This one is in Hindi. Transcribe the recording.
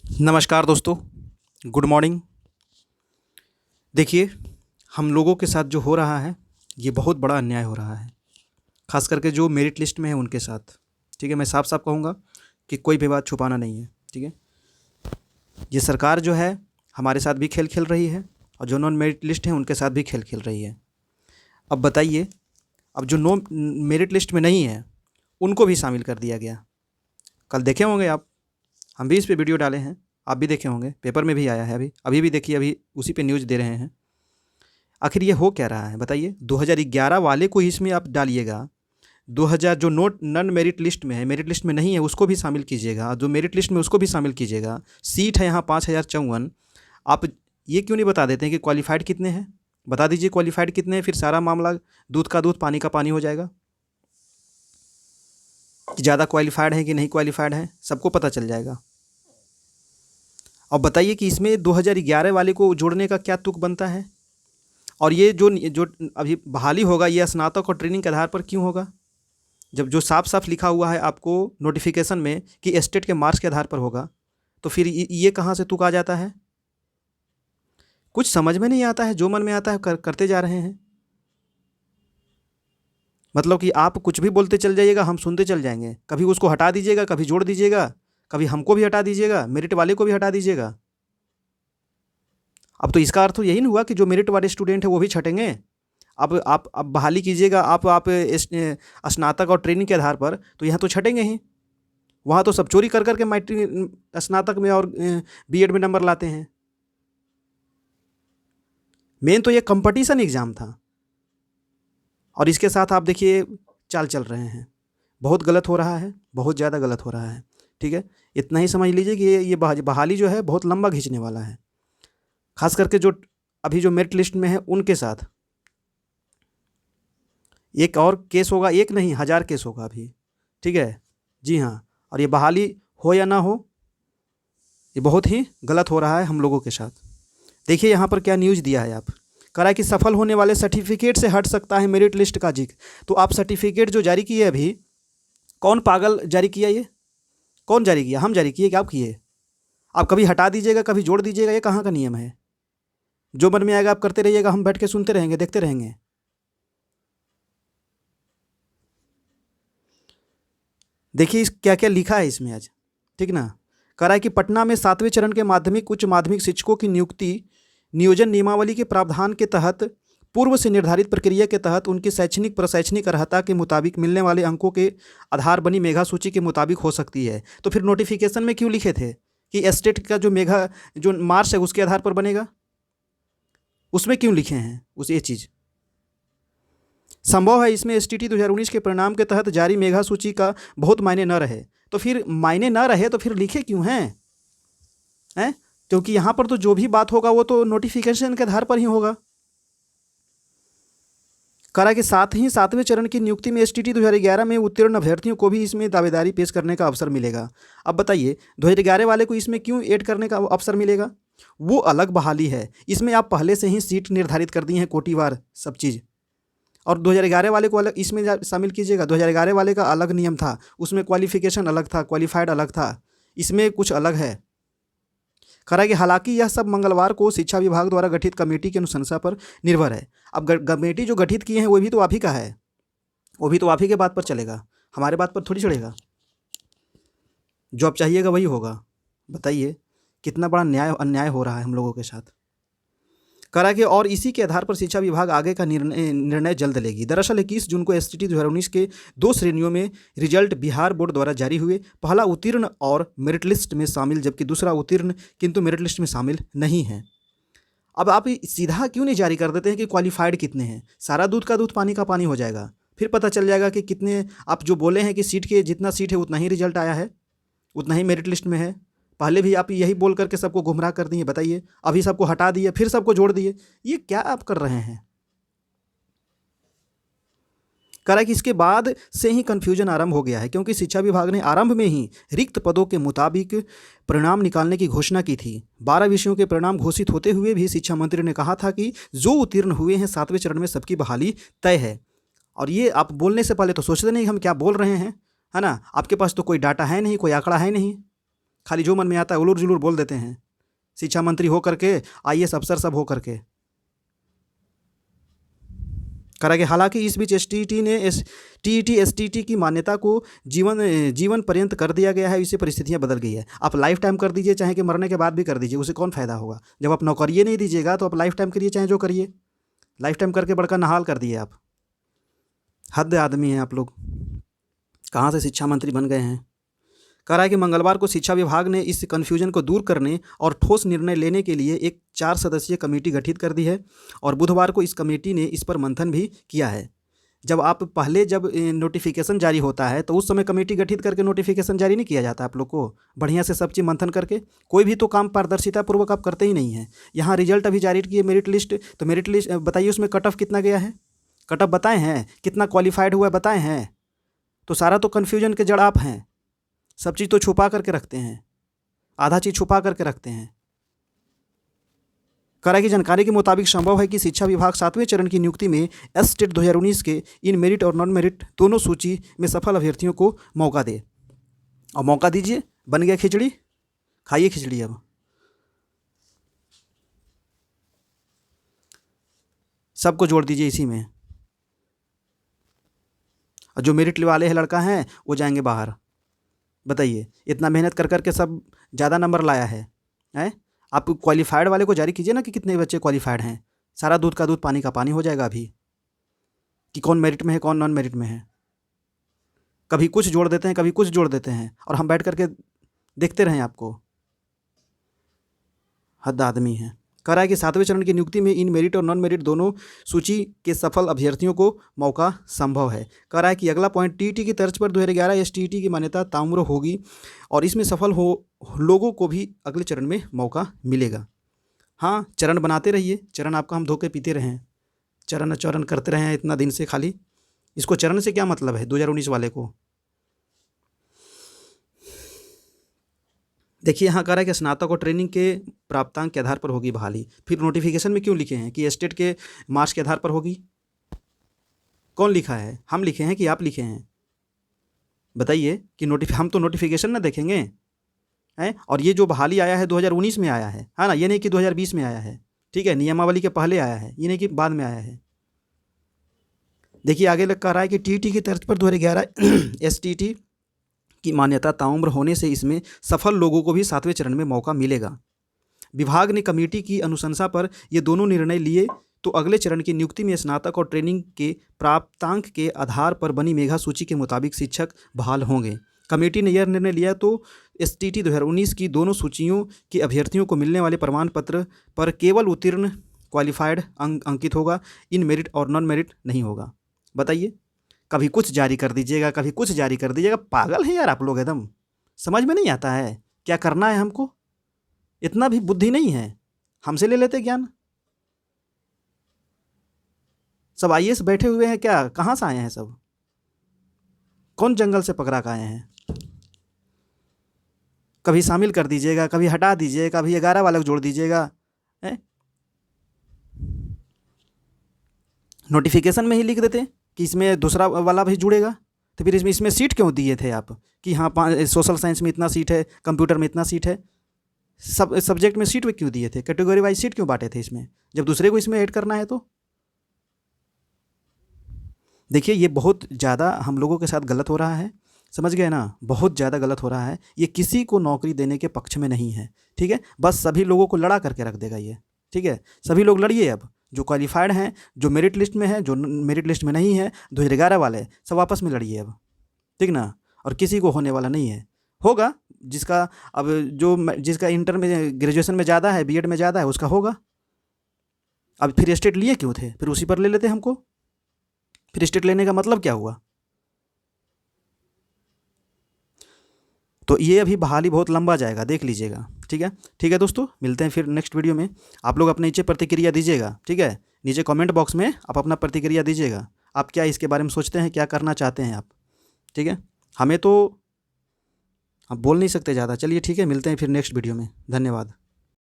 नमस्कार दोस्तों, गुड मॉर्निंग। देखिए, हम लोगों के साथ जो हो रहा है, ये बहुत बड़ा अन्याय हो रहा है। ख़ास करके जो मेरिट लिस्ट में है उनके साथ। ठीक है, मैं साफ-साफ कहूँगा कि कोई भी बात छुपाना नहीं है। ठीक है, ये सरकार जो है हमारे साथ भी खेल खेल रही है और जो नॉन मेरिट लिस्ट हैं उनके साथ भी खेल खेल रही है। अब बताइए, अब जो नो मेरिट लिस्ट में नहीं है उनको भी शामिल कर दिया गया। कल देखे होंगे आप, हम भी इस पे वीडियो डाले हैं, आप भी देखे होंगे, पेपर में भी आया है। अभी अभी भी देखिए, अभी उसी पे न्यूज़ दे रहे हैं। आखिर ये हो क्या रहा है बताइए? 2011 वाले को इसमें आप डालिएगा, 2000 जो नोट नन मेरिट लिस्ट में है, मेरिट लिस्ट में नहीं है, उसको भी शामिल कीजिएगा, जो मेरिट लिस्ट में उसको भी शामिल कीजिएगा। सीट है यहाँ 5054। आप ये क्यों नहीं बता देते हैं कि क्वालिफाइड कितने हैं? बता दीजिए क्वालिफाइड कितने हैं, फिर सारा मामला दूध का दूध पानी का पानी हो जाएगा कि ज़्यादा क्वालिफाइड है कि नहीं क्वालिफाइड है, सबको पता चल जाएगा। अब बताइए कि इसमें 2011 वाले को जोड़ने का क्या तुक बनता है? और ये जो जो अभी बहाली होगा, ये स्नातक और ट्रेनिंग के आधार पर क्यों होगा? जब जो साफ साफ लिखा हुआ है आपको नोटिफिकेशन में कि स्टेट के मार्क्स के आधार पर होगा, तो फिर ये कहाँ से तुक आ जाता है? कुछ समझ में नहीं आता है, जो मन में आता है करते जा रहे हैं। मतलब कि आप कुछ भी बोलते चल जाइएगा, हम सुनते चल जाएंगे। कभी उसको हटा दीजिएगा, कभी जोड़ दीजिएगा, कभी हमको भी हटा दीजिएगा, मेरिट वाले को भी हटा दीजिएगा। अब तो इसका अर्थ तो यही नहीं हुआ कि जो मेरिट वाले स्टूडेंट है वो भी छटेंगे। अब बहाली कीजिएगा आप स्नातक और ट्रेनिंग के आधार पर, तो यहाँ तो छटेंगे ही। वहाँ तो सब चोरी कर कर के मैट्रिक स्नातक में और बीएड में नंबर लाते हैं। मेन तो ये कंपटीशन एग्ज़ाम था और इसके साथ आप देखिए चाल चल रहे हैं। बहुत गलत हो रहा है, बहुत ज़्यादा गलत हो रहा है। ठीक है, इतना ही समझ लीजिए कि ये बहाली जो है बहुत लंबा खींचने वाला है। खास करके जो अभी जो मेरिट लिस्ट में है उनके साथ एक और केस होगा, एक नहीं 1000 केस होगा अभी। ठीक है, जी हाँ। और ये बहाली हो या ना हो, ये बहुत ही गलत हो रहा है हम लोगों के साथ। देखिए यहाँ पर क्या न्यूज़ दिया है, आप कह रहा है कि सफल होने वाले सर्टिफिकेट से हट सकता है मेरिट लिस्ट का जिक्र। तो आप सर्टिफिकेट जो जारी किए अभी, कौन पागल जारी किया? ये कौन जारी किया? हम जारी किए कि आप किए? आप कभी हटा दीजिएगा, कभी जोड़ दीजिएगा, ये कहाँ का नियम है? जो मन में आएगा आप करते रहिएगा, हम बैठ के सुनते रहेंगे, देखते रहेंगे। देखिए इस क्या क्या लिखा है इसमें आज। ठीक ना, कह रहा है कि पटना में 7वें चरण के माध्यमिक उच्च माध्यमिक शिक्षकों की नियुक्ति नियोजन नियमावली के प्रावधान के तहत पूर्व से निर्धारित प्रक्रिया के तहत उनकी शैक्षणिक प्रशैक्षणिक अर्हता के मुताबिक मिलने वाले अंकों के आधार बनी मेधा सूची के मुताबिक हो सकती है। तो फिर नोटिफिकेशन में क्यों लिखे थे कि स्टेट का जो मेधा जो मार्क्स है उसके आधार पर बनेगा? उसमें क्यों लिखे हैं उस ये चीज़? संभव है इसमें एसटीटी 2019 के परिणाम के तहत जारी मेधा सूची का बहुत मायने न रहे। तो फिर मायने न रहे तो फिर लिखे क्यों हैं? क्योंकि यहाँ पर तो जो भी बात होगा वो तो नोटिफिकेशन के आधार पर ही होगा। करा कि साथ ही 7वें चरण की नियुक्ति में एसटीटी 2011 में उत्तीर्ण अभ्यर्थियों को भी इसमें दावेदारी पेश करने का अवसर मिलेगा। अब बताइए 2011 वाले को इसमें क्यों ऐड करने का अवसर मिलेगा? वो अलग बहाली है, इसमें आप पहले से ही सीट निर्धारित कर दी हैं कोटिवार सब चीज़। और 2011 वाले को अलग इसमें शामिल कीजिएगा। 2011 वाले का अलग नियम था, उसमें क्वालिफिकेशन अलग था, क्वालिफाइड अलग था, इसमें कुछ अलग है। कह रहा है कि हालांकि यह सब मंगलवार को शिक्षा विभाग द्वारा गठित कमेटी की अनुशंसा पर निर्भर है। अब कमेटी जो गठित किए हैं वो भी तो आप ही का है, वो भी तो आप ही के बात पर चलेगा, हमारे बात पर थोड़ी चलेगा। जो आप चाहिएगा वही होगा। बताइए कितना बड़ा अन्याय हो रहा है हम लोगों के साथ। करा के और इसी के आधार पर शिक्षा विभाग आगे का निर्णय जल्द लेगी। दरअसल 21 जून को एसटीटी 2019 के 2 श्रेणियों में रिजल्ट बिहार बोर्ड द्वारा जारी हुए। पहला उत्तीर्ण और मेरिट लिस्ट में शामिल, जबकि दूसरा उत्तीर्ण किंतु मेरिट लिस्ट में शामिल नहीं है। अब आप सीधा क्यों नहीं जारी कर देते हैं कि क्वालिफाइड कितने हैं? सारा दूध का दूध पानी का पानी हो जाएगा, फिर पता चल जाएगा कि कितने। आप जो बोले हैं कि सीट के जितना सीट है उतना ही रिजल्ट आया है, उतना ही मेरिट लिस्ट में है। पहले भी आप यही बोल करके सबको गुमराह कर दिए। बताइए अभी सबको हटा दिए, फिर सबको जोड़ दिए, ये क्या आप कर रहे हैं? कह रहा है कि इसके बाद से ही कन्फ्यूजन आरंभ हो गया है, क्योंकि शिक्षा विभाग ने आरंभ में ही रिक्त पदों के मुताबिक परिणाम निकालने की घोषणा की थी। 12 विषयों के परिणाम घोषित होते हुए भी शिक्षा मंत्री ने कहा था कि जो उत्तीर्ण हुए हैं 7वें चरण में सबकी बहाली तय है। और ये आप बोलने से पहले तो सोचते नहीं हम क्या बोल रहे हैं, है ना? आपके पास तो कोई डाटा है नहीं, कोई आंकड़ा है नहीं। खाली जो मन में आता है उलूर जुलूर बोल देते हैं, शिक्षा मंत्री हो करके, IAS अफसर सब हो करके। करा कि हालांकि इस बीच TET STT की मान्यता को जीवन पर्यंत कर दिया गया है। इससे परिस्थितियां बदल गई है। आप लाइफ टाइम कर दीजिए, चाहे कि मरने के बाद भी कर दीजिए, उसे कौन फ़ायदा होगा? जब आप नौकरी नहीं दीजिएगा तो आप लाइफ टाइम करिए, चाहे जो करिए। लाइफ टाइम करके बड़का नहाल कर दिए आप। हद आदमी हैं आप लोग, कहाँ से शिक्षा मंत्री बन गए हैं। कह रहा है कि मंगलवार को शिक्षा विभाग ने इस कन्फ्यूजन को दूर करने और ठोस निर्णय लेने के लिए एक 4 सदस्यीय कमेटी गठित कर दी है और बुधवार को इस कमेटी ने इस पर मंथन भी किया है। जब नोटिफिकेशन जारी होता है तो उस समय कमेटी गठित करके नोटिफिकेशन जारी नहीं किया जाता आप लोग को, बढ़िया से सब चीज़ मंथन करके। कोई भी तो काम पारदर्शिता पूर्वक आप करते ही नहीं हैं। यहाँ रिजल्ट अभी जारी किए, मेरिट लिस्ट, तो मेरिट लिस्ट बताइए उसमें कट ऑफ कितना गया है? कट ऑफ बताए हैं? कितना क्वालिफाइड हुआ बताए हैं? तो सारा तो कन्फ्यूजन के जड़ आप हैं। सब चीज़ तो छुपा करके रखते हैं, आधा चीज़ छुपा करके रखते हैं। करा की जानकारी के मुताबिक संभव है कि शिक्षा विभाग 7वें चरण की नियुक्ति में STET 2019 के इन मेरिट और नॉन मेरिट दोनों सूची में सफल अभ्यर्थियों को मौका दे। और मौका दीजिए, बन गया खिचड़ी, खाइए खिचड़ी। अब सबको जोड़ दीजिए इसी में, और जो मेरिट वाले हैं लड़का हैं वो जाएंगे बाहर। बताइए, इतना मेहनत कर करके सब ज़्यादा नंबर लाया है, हैं? आप क्वालिफाइड वाले को जारी कीजिए ना कि कितने बच्चे क्वालिफाइड हैं। सारा दूध का दूध पानी का पानी हो जाएगा अभी, कि कौन मेरिट में है कौन नॉन मेरिट में है। कभी कुछ जोड़ देते हैं, कभी कुछ जोड़ देते हैं, और हम बैठ करके देखते रहें आपको। हद आदमी है। कह रहा है कि 7वें चरण की नियुक्ति में इन मेरिट और नॉन मेरिट दोनों सूची के सफल अभ्यर्थियों को मौका संभव है। कह रहा है कि अगला पॉइंट, TET की तर्ज पर 2011 STET की मान्यता ताम्र होगी और इसमें सफल हो लोगों को भी अगले चरण में मौका मिलेगा। हाँ, चरण बनाते रहिए, चरण आपका हम धोके पीते रहें, चरण चरण करते रहें इतना दिन से। खाली इसको चरण से क्या मतलब है 2019 वाले को? देखिए, यहाँ कह रहा है कि स्नातक और ट्रेनिंग के प्राप्तांक के आधार पर होगी बहाली। फिर नोटिफिकेशन में क्यों लिखे हैं कि स्टेट के मार्क्स के आधार पर होगी? कौन लिखा है? हम लिखे हैं कि आप लिखे हैं? बताइए कि हम तो नोटिफिकेशन ना देखेंगे हैं। और ये जो बहाली आया है 2019 में आया है ना, ये नहीं कि 2020 में आया है, ठीक है? नियमावली के पहले आया है, ये नहीं कि बाद में आया है। देखिए आगे कह रहा है कि TET की तर्ज पर 2011 STET की मान्यता ताउम्र होने से इसमें सफल लोगों को भी 7वें चरण में मौका मिलेगा। विभाग ने कमेटी की अनुशंसा पर ये दोनों निर्णय लिए तो अगले चरण की नियुक्ति में स्नातक और ट्रेनिंग के प्राप्तांक के आधार पर बनी मेधा सूची के मुताबिक शिक्षक बहाल होंगे। कमेटी ने यह निर्णय लिया तो STET 2019 की दोनों सूचियों के अभ्यर्थियों को मिलने वाले प्रमाण पत्र पर केवल उत्तीर्ण क्वालिफाइड अंकित होगा, इन मेरिट और नॉन मेरिट नहीं होगा। बताइए, कभी कुछ जारी कर दीजिएगा, कभी कुछ जारी कर दीजिएगा। पागल है यार आप लोग, एकदम समझ में नहीं आता है क्या करना है हमको। इतना भी बुद्धि नहीं है, हमसे ले लेते ज्ञान। सब IAS बैठे हुए हैं क्या? कहाँ से आए हैं सब? कौन जंगल से पकड़ा के आए हैं? कभी शामिल कर दीजिएगा, कभी हटा दीजिएगा, कभी 11 वाला जोड़ दीजिएगा। नोटिफिकेशन में ही लिख देते कि इसमें दूसरा वाला भी जुड़ेगा, तो फिर इसमें सीट क्यों दिए थे आप कि हाँ सोशल साइंस में इतना सीट है, कंप्यूटर में इतना सीट है, सब सब्जेक्ट में सीट में क्यों दिए थे? कैटेगरी वाइज सीट क्यों बांटे थे इसमें, जब दूसरे को इसमें ऐड करना है? तो देखिए, ये बहुत ज़्यादा हम लोगों के साथ गलत हो रहा है, समझ गए ना? बहुत ज़्यादा गलत हो रहा है। ये किसी को नौकरी देने के पक्ष में नहीं है, ठीक है? बस सभी लोगों को लड़ा करके रख देगा ये, ठीक है? सभी लोग लड़िए अब, जो क्वालिफाइड हैं, जो मेरिट लिस्ट में है, जो मेरिट लिस्ट में नहीं है, 2011 वाले सब आपस में लड़िए अब, ठीक ना? और किसी को होने वाला नहीं है। होगा जिसका अब जिसका इंटर में ग्रेजुएशन में ज़्यादा है, BEd में ज़्यादा है, उसका होगा। अब फिर स्टेट लिए क्यों थे? फिर उसी पर ले लेते हमको। फिर स्टेट लेने का मतलब क्या हुआ? तो ये अभी बहाली बहुत लंबा जाएगा, देख लीजिएगा, ठीक है? ठीक है दोस्तों, मिलते हैं फिर नेक्स्ट वीडियो में। आप लोग अपने नीचे प्रतिक्रिया दीजिएगा, ठीक है? नीचे कमेंट बॉक्स में आप अपना प्रतिक्रिया दीजिएगा, आप क्या इसके बारे में सोचते हैं, क्या करना चाहते हैं आप, ठीक है? हमें तो आप बोल नहीं सकते ज़्यादा। चलिए ठीक है, मिलते हैं फिर नेक्स्ट वीडियो में। धन्यवाद।